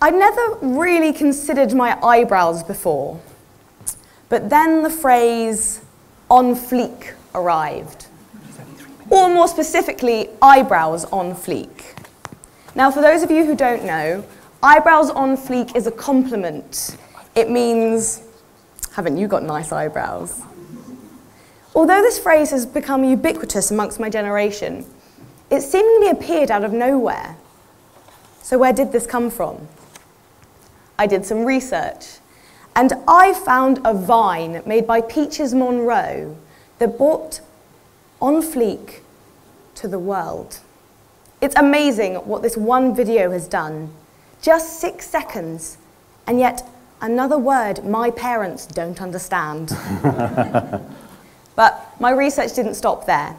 I'd never really considered my eyebrows before, but then the phrase on fleek arrived, or more specifically, eyebrows on fleek. Now, for those of you who don't know, eyebrows on fleek is a compliment. It means, haven't you got nice eyebrows? Although this phrase has become ubiquitous amongst my generation, it seemingly appeared out of nowhere. So where did this come from? I did some research, and I found a vine made by Peaches Monroe that brought on fleek to the world. It's amazing what this one video has done. Just 6 seconds, and yet another word my parents don't understand. But my research didn't stop there.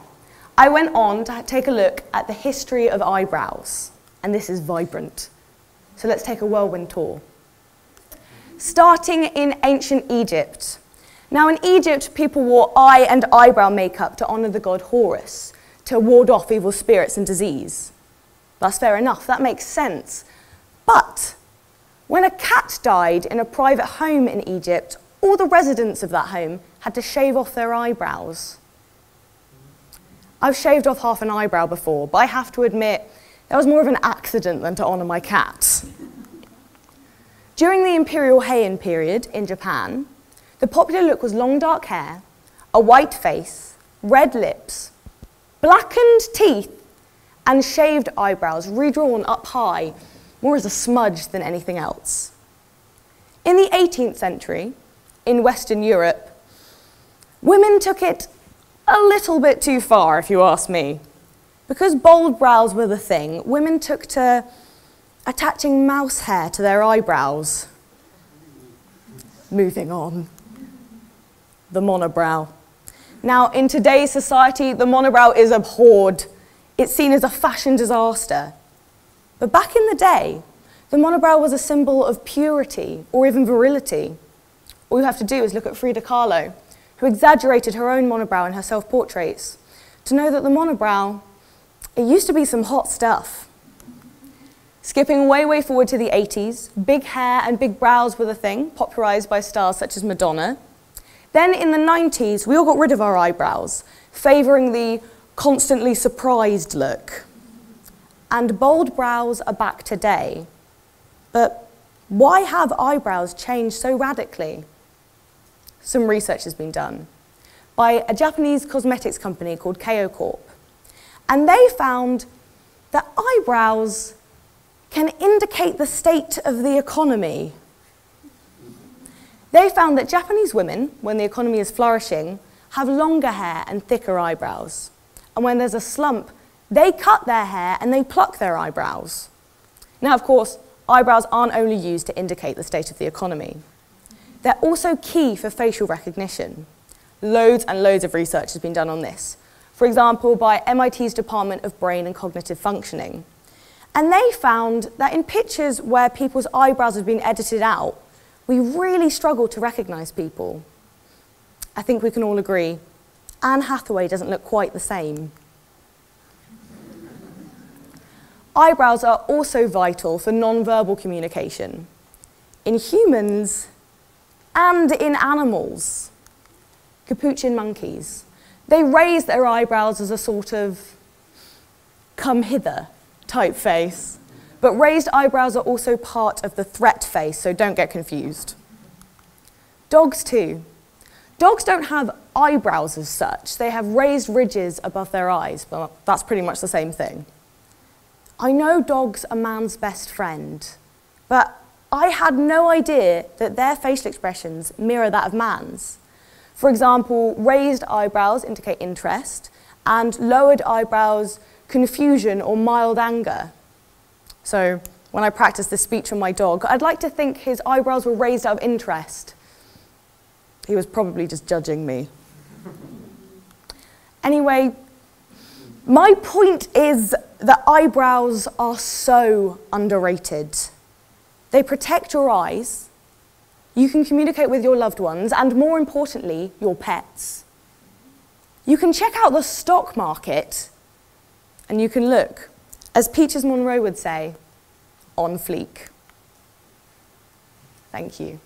I went on to take a look at the history of eyebrows, and this is vibrant. So let's take a whirlwind tour. Starting in ancient Egypt. Now in Egypt, people wore eye and eyebrow makeup to honor the god Horus, to ward off evil spirits and disease. That's fair enough, that makes sense. But when a cat died in a private home in Egypt, all the residents of that home had to shave off their eyebrows. I've shaved off half an eyebrow before, but I have to admit, that was more of an accident than to honor my cat. During the Imperial Heian period in Japan, the popular look was long dark hair, a white face, red lips, blackened teeth, and shaved eyebrows redrawn up high, more as a smudge than anything else. In the 18th century, in Western Europe, women took it a little bit too far, if you ask me. Because bold brows were the thing, women took to attaching mouse hair to their eyebrows. Moving on. The monobrow. Now, in today's society, the monobrow is abhorred. It's seen as a fashion disaster. But back in the day, the monobrow was a symbol of purity or even virility. All you have to do is look at Frida Kahlo, who exaggerated her own monobrow in her self-portraits, to know that the monobrow, it used to be some hot stuff. Skipping way forward to the 80s, big hair and big brows were the thing, popularized by stars such as Madonna. Then in the 90s, we all got rid of our eyebrows, favoring the constantly surprised look. And bold brows are back today. But why have eyebrows changed so radically? Some research has been done by a Japanese cosmetics company called KO Corp. And they found that eyebrows can indicate the state of the economy. They found that Japanese women, when the economy is flourishing, have longer hair and thicker eyebrows. And when there's a slump, they cut their hair and they pluck their eyebrows. Now, of course, eyebrows aren't only used to indicate the state of the economy. They're also key for facial recognition. Loads and loads of research has been done on this. For example, by MIT's Department of Brain and Cognitive Functioning. And they found that in pictures where people's eyebrows have been edited out, we really struggle to recognize people. I think we can all agree, Anne Hathaway doesn't look quite the same. Eyebrows are also vital for non-verbal communication, in humans and in animals. Capuchin monkeys, they raise their eyebrows as a sort of come hither type face. But raised eyebrows are also part of the threat face, so don't get confused. Dogs too. Dogs don't have eyebrows as such. They have raised ridges above their eyes, but that's pretty much the same thing. I know dogs are man's best friend, but I had no idea that their facial expressions mirror that of man's. For example, raised eyebrows indicate interest, and lowered eyebrows confusion or mild anger. So when I practiced this speech on my dog, I'd like to think his eyebrows were raised out of interest. He was probably just judging me. Anyway, my point is that eyebrows are so underrated. They protect your eyes, you can communicate with your loved ones, and more importantly, your pets. You can check out the stock market, and you can look, as Peaches Monroe would say, on fleek. Thank you.